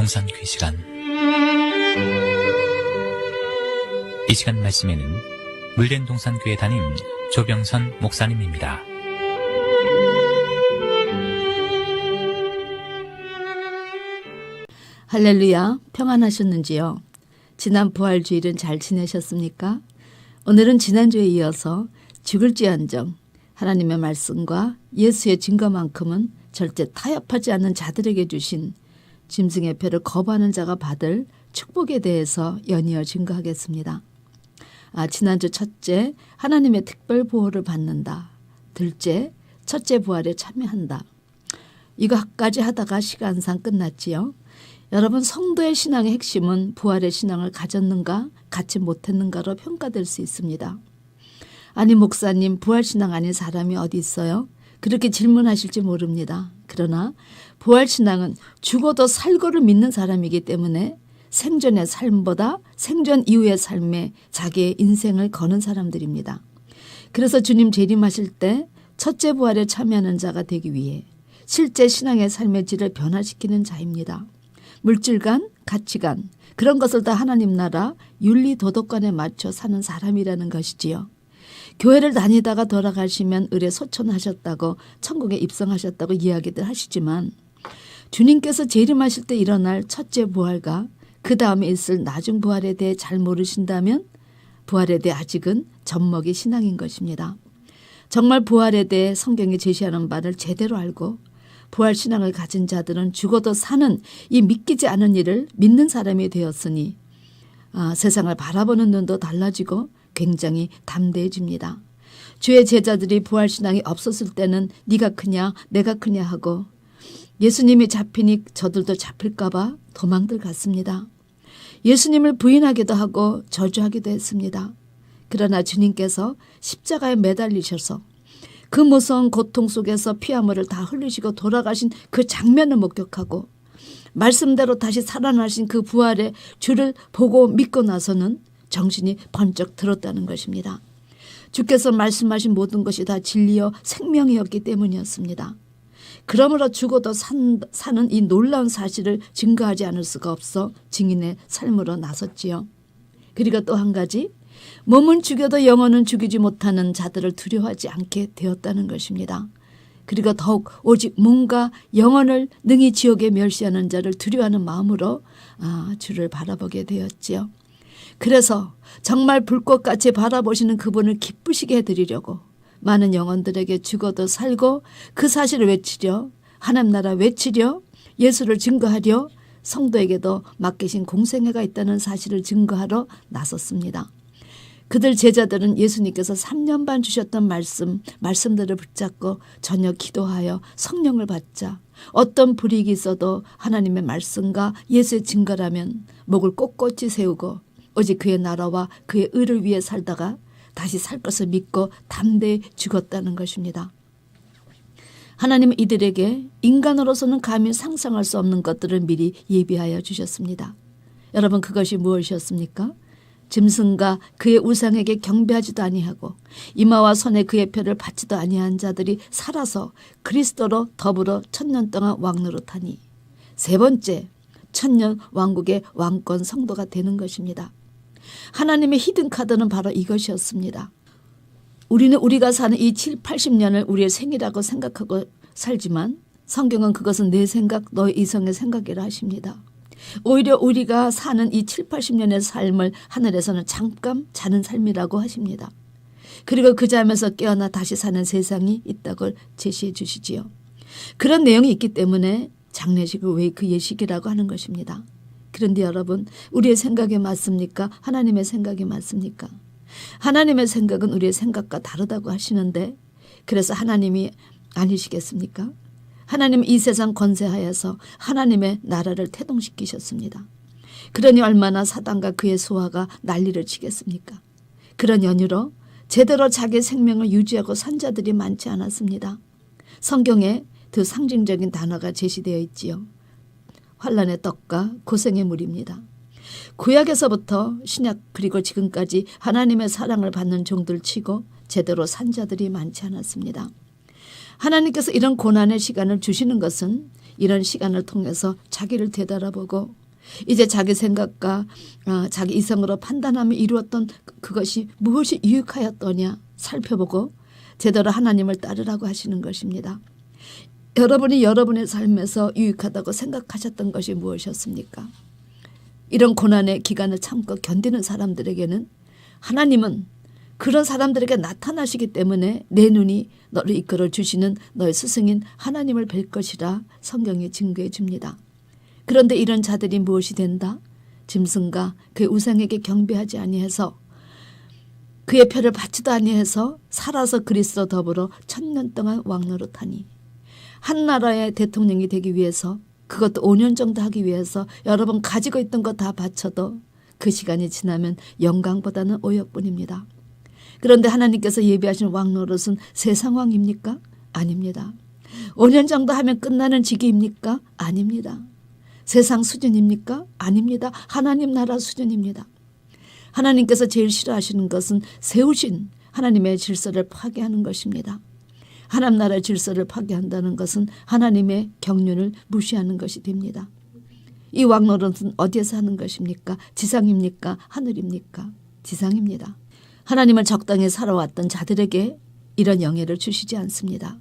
동산교회 시간. 이 시간 말씀에는 물된 동산교회 담임 조병선 목사님입니다. 할렐루야, 평안하셨는지요? 지난 부활주일은 잘 지내셨습니까? 오늘은 지난주에 이어서 죽을지언정 하나님의 말씀과 예수의 증거만큼은 절대 타협하지 않는 자들에게 주신 짐승의 표를 거부하는 자가 받을 축복에 대해서 연이어 증거하겠습니다. 지난주 첫째, 하나님의 특별 보호를 받는다. 둘째, 첫째 부활에 참여한다. 이거까지 하다가 시간상 끝났지요. 여러분, 성도의 신앙의 핵심은 부활의 신앙을 가졌는가 갖지 못했는가로 평가될 수 있습니다. 아니 목사님, 부활신앙 아닌 사람이 어디 있어요? 그렇게 질문하실지 모릅니다. 그러나 부활신앙은 죽어도 살고를 믿는 사람이기 때문에 생전의 삶보다 생전 이후의 삶에 자기의 인생을 거는 사람들입니다. 그래서 주님 재림하실 때 첫째 부활에 참여하는 자가 되기 위해 실제 신앙의 삶의 질을 변화시키는 자입니다. 물질관, 가치관, 그런 것을 다 하나님 나라 윤리 도덕관에 맞춰 사는 사람이라는 것이지요. 교회를 다니다가 돌아가시면 을에 소천하셨다고 천국에 입성하셨다고 이야기들 하시지만 주님께서 재림하실 때 일어날 첫째 부활과 그 다음에 있을 나중 부활에 대해 잘 모르신다면 부활에 대해 아직은 젖먹이 신앙인 것입니다. 정말 부활에 대해 성경이 제시하는 바를 제대로 알고 부활신앙을 가진 자들은 죽어도 사는 이 믿기지 않은 일을 믿는 사람이 되었으니 세상을 바라보는 눈도 달라지고 굉장히 담대해집니다. 주의 제자들이 부활신앙이 없었을 때는 네가 크냐 내가 크냐 하고 예수님이 잡히니 저들도 잡힐까 봐 도망들 갔습니다. 예수님을 부인하기도 하고 저주하기도 했습니다. 그러나 주님께서 십자가에 매달리셔서 그 무서운 고통 속에서 피와 물을 다 흘리시고 돌아가신 그 장면을 목격하고 말씀대로 다시 살아나신 그 부활의 주를 보고 믿고 나서는 정신이 번쩍 들었다는 것입니다. 주께서 말씀하신 모든 것이 다 진리요 생명이었기 때문이었습니다. 그러므로 죽어도 사는 이 놀라운 사실을 증거하지 않을 수가 없어 증인의 삶으로 나섰지요. 그리고 또 한 가지, 몸은 죽여도 영혼은 죽이지 못하는 자들을 두려워하지 않게 되었다는 것입니다. 그리고 더욱 오직 몸과 영혼을 능히 지옥에 멸시하는 자를 두려워하는 마음으로 주를 바라보게 되었지요. 그래서 정말 불꽃같이 바라보시는 그분을 기쁘시게 해드리려고 많은 영혼들에게 죽어도 살고 그 사실을 외치려, 하나님 나라 외치려, 예수를 증거하려 성도에게도 맡기신 공생애가 있다는 사실을 증거하러 나섰습니다. 그들 제자들은 예수님께서 3년 반 주셨던 말씀들을 붙잡고 저녁 기도하여 성령을 받자 어떤 불이익이 있어도 하나님의 말씀과 예수의 증거라면 목을 꼿꼿이 세우고 오직 그의 나라와 그의 의를 위해 살다가 다시 살 것을 믿고 담대히 죽었다는 것입니다. 하나님은 이들에게 인간으로서는 감히 상상할 수 없는 것들을 미리 예비하여 주셨습니다. 여러분, 그것이 무엇이었습니까? 짐승과 그의 우상에게 경배하지도 아니하고 이마와 손에 그의 표를 받지도 아니한 자들이 살아서 그리스도로 더불어 1000년 동안 왕노릇하니 세 번째, 1000년 왕국의 왕권 성도가 되는 것입니다. 하나님의 히든카드는 바로 이것이었습니다. 우리는 우리가 사는 이 7, 80년을 우리의 생이라고 생각하고 살지만 성경은 그것은 내 생각, 너의 이성의 생각이라 하십니다. 오히려 우리가 사는 이 7, 80년의 삶을 하늘에서는 잠깐 자는 삶이라고 하십니다. 그리고 그 잠에서 깨어나 다시 사는 세상이 있다고 제시해 주시지요. 그런 내용이 있기 때문에 장례식을 왜 그 예식이라고 하는 것입니다. 그런데 여러분, 우리의 생각이 맞습니까? 하나님의 생각이 맞습니까? 하나님의 생각은 우리의 생각과 다르다고 하시는데 그래서 하나님이 아니시겠습니까? 하나님은 이 세상 권세하여서 하나님의 나라를 태동시키셨습니다. 그러니 얼마나 사단과 그의 수하가 난리를 치겠습니까? 그런 연유로 제대로 자기 생명을 유지하고 산 자들이 많지 않았습니다. 성경에 그 상징적인 단어가 제시되어 있지요. 환난의 떡과 고생의 물입니다. 구약에서부터 신약 그리고 지금까지 하나님의 사랑을 받는 종들 치고 제대로 산 자들이 많지 않았습니다. 하나님께서 이런 고난의 시간을 주시는 것은 이런 시간을 통해서 자기를 되돌아보고 이제 자기 생각과 자기 이성으로 판단하며 이루었던 그것이 무엇이 유익하였더냐 살펴보고 제대로 하나님을 따르라고 하시는 것입니다. 여러분이 여러분의 삶에서 유익하다고 생각하셨던 것이 무엇이었습니까? 이런 고난의 기간을 참고 견디는 사람들에게는 하나님은 그런 사람들에게 나타나시기 때문에 내 눈이 너를 이끌어 주시는 너의 스승인 하나님을 뵐 것이라 성경에 증거해 줍니다. 그런데 이런 자들이 무엇이 된다? 짐승과 그의 우상에게 경배하지 아니해서 그의 표를 받지도 아니해서 살아서 그리스도 더불어 1000년 동안 왕노릇하니 한 나라의 대통령이 되기 위해서 그것도 5년 정도 하기 위해서 여러분 가지고 있던 거 다 바쳐도 그 시간이 지나면 영광보다는 오역뿐입니다. 그런데 하나님께서 예비하신 왕노릇은 세상 왕입니까? 아닙니다. 5년 정도 하면 끝나는 직위입니까? 아닙니다. 세상 수준입니까? 아닙니다. 하나님 나라 수준입니다. 하나님께서 제일 싫어하시는 것은 세우신 하나님의 질서를 파괴하는 것입니다. 하나님 나라의 질서를 파괴한다는 것은 하나님의 경륜을 무시하는 것이 됩니다. 이 왕노릇은 어디에서 하는 것입니까? 지상입니까? 하늘입니까? 지상입니다. 하나님을 적당히 살아왔던 자들에게 이런 영예를 주시지 않습니다.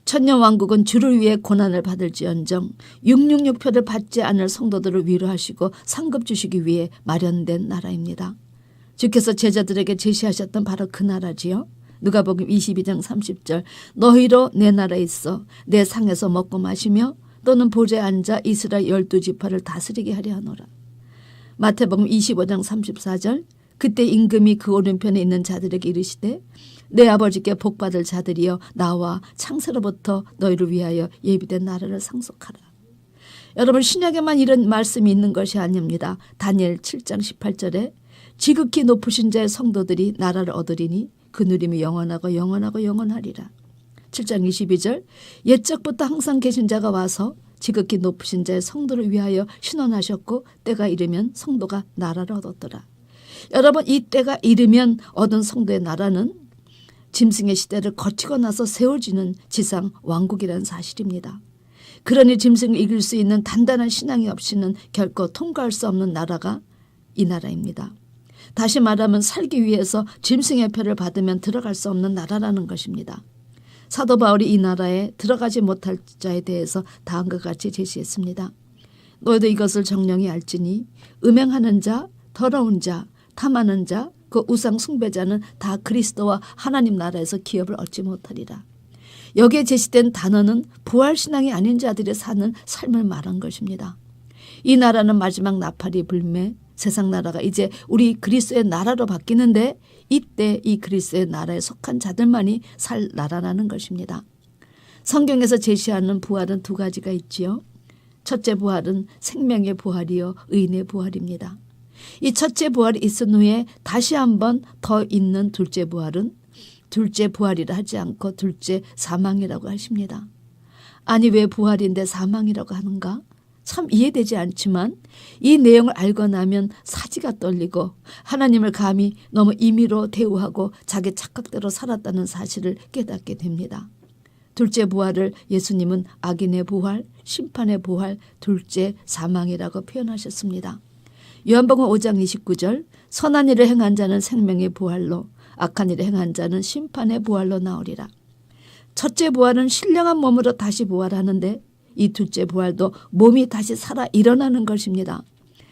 천년왕국은 주를 위해 고난을 받을지언정 666표를 받지 않을 성도들을 위로하시고 상급 주시기 위해 마련된 나라입니다. 주께서 제자들에게 제시하셨던 바로 그 나라지요. 누가복음 22장 30절 너희로 내 나라에 있어 내 상에서 먹고 마시며 또는 보좌에 앉아 이스라엘 12지파를 다스리게 하려 하노라. 마태복음 25장 34절 그때 임금이 그 오른편에 있는 자들에게 이르시되 내 아버지께 복받을 자들이여 나와 창세로부터 너희를 위하여 예비된 나라를 상속하라. 여러분 신약에만 이런 말씀이 있는 것이 아닙니다. 다니엘 7장 18절에 지극히 높으신 자의 성도들이 나라를 얻으리니 그 누림이 영원하고 영원하고 영원하리라. 7장 22절 옛적부터 항상 계신 자가 와서 지극히 높으신 자의 성도를 위하여 신원하셨고 때가 이르면 성도가 나라를 얻었더라. 여러분 이 때가 이르면 얻은 성도의 나라는 짐승의 시대를 거치고 나서 세워지는 지상 왕국이라는 사실입니다. 그러니 짐승을 이길 수 있는 단단한 신앙이 없이는 결코 통과할 수 없는 나라가 이 나라입니다. 다시 말하면 살기 위해서 짐승의 표를 받으면 들어갈 수 없는 나라라는 것입니다. 사도 바울이 이 나라에 들어가지 못할 자에 대해서 다음과 같이 제시했습니다. 너희도 이것을 정령이 알지니 음행하는 자, 더러운 자, 탐하는 자, 그 우상 숭배자는 다 그리스도와 하나님 나라에서 기업을 얻지 못하리라. 여기에 제시된 단어는 부활신앙이 아닌 자들이 사는 삶을 말한 것입니다. 이 나라는 마지막 나팔이 불매 세상 나라가 이제 우리 그리스도의 나라로 바뀌는데 이때 이 그리스도의 나라에 속한 자들만이 살 나라라는 것입니다. 성경에서 제시하는 부활은 두 가지가 있지요. 첫째 부활은 생명의 부활이요 의인의 부활입니다. 이 첫째 부활이 있은 후에 다시 한번 더 있는 둘째 부활은 둘째 부활이라 하지 않고 둘째 사망이라고 하십니다. 아니 왜 부활인데 사망이라고 하는가? 참 이해되지 않지만 이 내용을 알고 나면 사지가 떨리고 하나님을 감히 너무 임의로 대우하고 자기 착각대로 살았다는 사실을 깨닫게 됩니다. 둘째 부활을 예수님은 악인의 부활, 심판의 부활, 둘째 사망이라고 표현하셨습니다. 요한복음 5장 29절 선한 일을 행한 자는 생명의 부활로 악한 일을 행한 자는 심판의 부활로 나오리라. 첫째 부활은 신령한 몸으로 다시 부활하는데 이 둘째 부활도 몸이 다시 살아 일어나는 것입니다.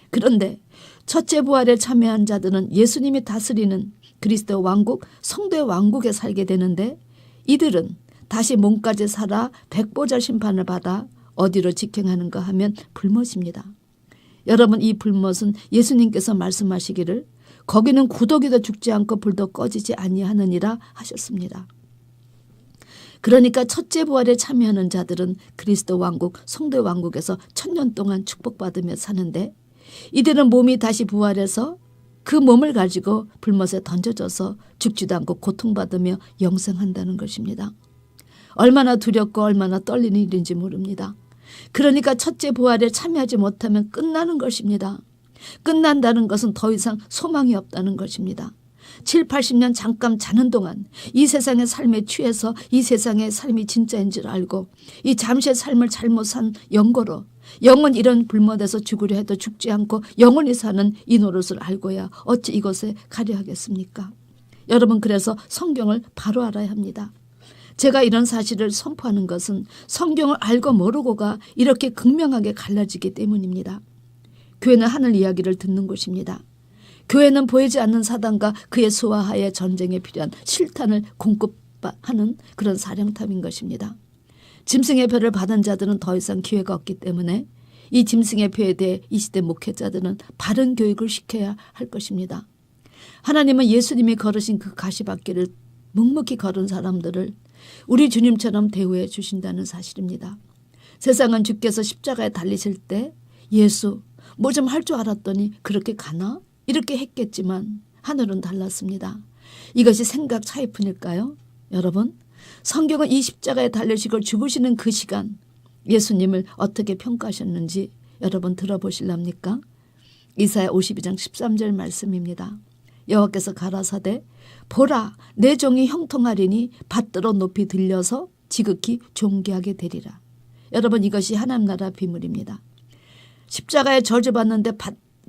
그런데 첫째 부활에 참여한 자들은 예수님이 다스리는 그리스도 왕국, 성도의 왕국에 살게 되는데 이들은 다시 몸까지 살아 백보자 심판을 받아 어디로 직행하는가 하면 불못입니다. 여러분 이 불못은 예수님께서 말씀하시기를 거기는 구더기도 죽지 않고 불도 꺼지지 아니하느니라 하셨습니다. 그러니까 첫째 부활에 참여하는 자들은 그리스도 왕국, 성도의 왕국에서 1000년 동안 축복받으며 사는데 이들은 몸이 다시 부활해서 그 몸을 가지고 불못에 던져져서 죽지도 않고 고통받으며 영생한다는 것입니다. 얼마나 두렵고 얼마나 떨리는 일인지 모릅니다. 그러니까 첫째 부활에 참여하지 못하면 끝나는 것입니다. 끝난다는 것은 더 이상 소망이 없다는 것입니다. 7, 80년 잠깐 자는 동안 이 세상의 삶에 취해서 이 세상의 삶이 진짜인 줄 알고 이 잠시의 삶을 잘못 산 영고로 영원 이런 불못에서 죽으려 해도 죽지 않고 영원히 사는 이 노릇을 알고야 어찌 이것에 가려 하겠습니까? 여러분, 그래서 성경을 바로 알아야 합니다. 제가 이런 사실을 선포하는 것은 성경을 알고 모르고가 이렇게 극명하게 갈라지기 때문입니다. 교회는 하늘 이야기를 듣는 곳입니다. 교회는 보이지 않는 사단과 그의 수하하의 전쟁에 필요한 실탄을 공급하는 그런 사령탑인 것입니다. 짐승의 표를 받은 자들은 더 이상 기회가 없기 때문에 이 짐승의 표에 대해 이 시대 목회자들은 바른 교육을 시켜야 할 것입니다. 하나님은 예수님이 걸으신 그 가시밭길을 묵묵히 걸은 사람들을 우리 주님처럼 대우해 주신다는 사실입니다. 세상은 주께서 십자가에 달리실 때 예수 뭐 좀 할 줄 알았더니 그렇게 가나? 이렇게 했겠지만 하늘은 달랐습니다. 이것이 생각 차이뿐일까요? 여러분, 성경은 이 십자가에 달리시고 죽으시는 그 시간 예수님을 어떻게 평가하셨는지 여러분 들어보실랍니까? 이사야 52장 13절 말씀입니다. 여호와께서 가라사대 보라 내 종이 형통하리니 받들어 높이 들려서 지극히 존귀하게 되리라. 여러분, 이것이 하나님 나라 비밀입니다. 십자가에 저주받는데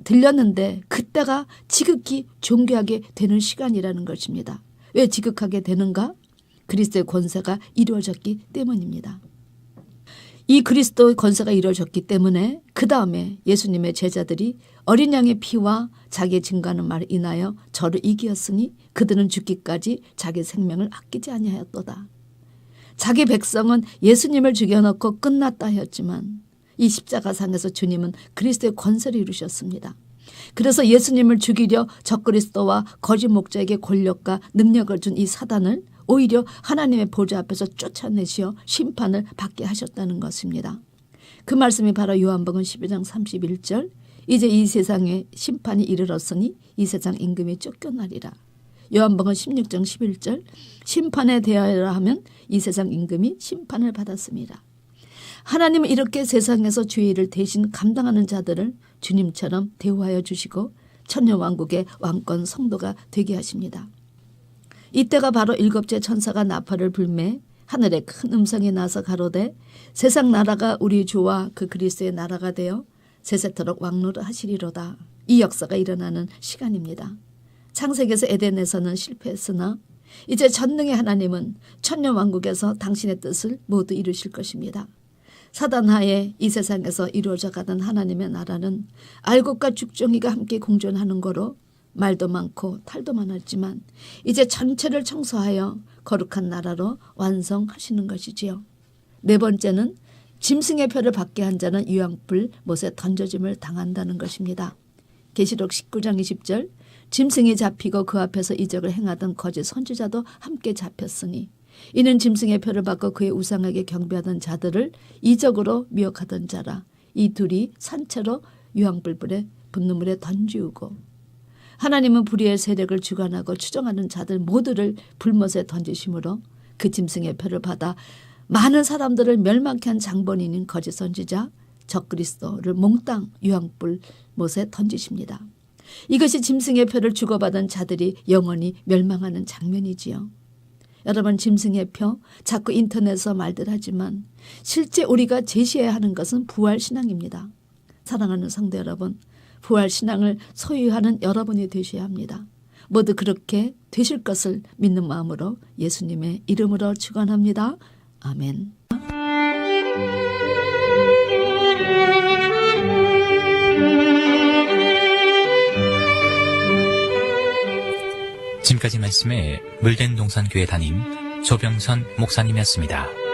들렸는데 그때가 지극히 존귀하게 되는 시간이라는 것입니다. 왜 지극하게 되는가? 그리스도의 권세가 이루어졌기 때문입니다. 이 그리스도의 권세가 이루어졌기 때문에 그 다음에 예수님의 제자들이 어린 양의 피와 자기의 증거하는 말을 인하여 저를 이기었으니 그들은 죽기까지 자기 생명을 아끼지 아니하였도다. 자기 백성은 예수님을 죽여놓고 끝났다 하였지만 이 십자가상에서 주님은 그리스도의 권세를 이루셨습니다. 그래서 예수님을 죽이려 적그리스도와 거짓 목자에게 권력과 능력을 준 이 사단을 오히려 하나님의 보좌 앞에서 쫓아내시어 심판을 받게 하셨다는 것입니다. 그 말씀이 바로 요한복음 12장 31절 이제 이 세상에 심판이 이르렀으니 이 세상 임금이 쫓겨나리라. 요한복음 16장 11절 심판에 대하여라 하면 이 세상 임금이 심판을 받았습니다. 하나님은 이렇게 세상에서 주의 일을 대신 감당하는 자들을 주님처럼 대우하여 주시고 천년왕국의 왕권 성도가 되게 하십니다. 이때가 바로 일곱째 천사가 나팔을 불매 하늘에 큰 음성이 나서 가로되 세상 나라가 우리 주와 그 그리스도의 나라가 되어 세세토록 왕노를 하시리로다. 이 역사가 일어나는 시간입니다. 창세기에서 에덴에서는 실패했으나 이제 전능의 하나님은 천년왕국에서 당신의 뜻을 모두 이루실 것입니다. 사단하에 이 세상에서 이루어져 가던 하나님의 나라는 알곡과 죽정이가 함께 공존하는 거로 말도 많고 탈도 많았지만 이제 전체를 청소하여 거룩한 나라로 완성하시는 것이지요. 네 번째는 짐승의 표를 받게 한 자는 유황불 못에 던져짐을 당한다는 것입니다. 계시록 19장 20절 짐승이 잡히고 그 앞에서 이적을 행하던 거짓 선지자도 함께 잡혔으니 이는 짐승의 표를 받고 그의 우상에게 경배하던 자들을 이적으로 미혹하던 자라. 이 둘이 산채로 유황불불에 분노물에 던지우고 하나님은 불의의 세력을 주관하고 추종하는 자들 모두를 불못에 던지심으로 그 짐승의 표를 받아 많은 사람들을 멸망케 한 장본인인 거짓 선지자 적그리스도를 몽땅 유황불 못에 던지십니다. 이것이 짐승의 표를 주고받은 자들이 영원히 멸망하는 장면이지요. 여러분, 짐승의 표 자꾸 인터넷에서 말들 하지만 실제 우리가 제시해야 하는 것은 부활신앙입니다. 사랑하는 성도 여러분, 부활신앙을 소유하는 여러분이 되셔야 합니다. 모두 그렇게 되실 것을 믿는 마음으로 예수님의 이름으로 축원합니다. 아멘. 지금까지 말씀에 물된 동산교회 담임 조병선 목사님이었습니다.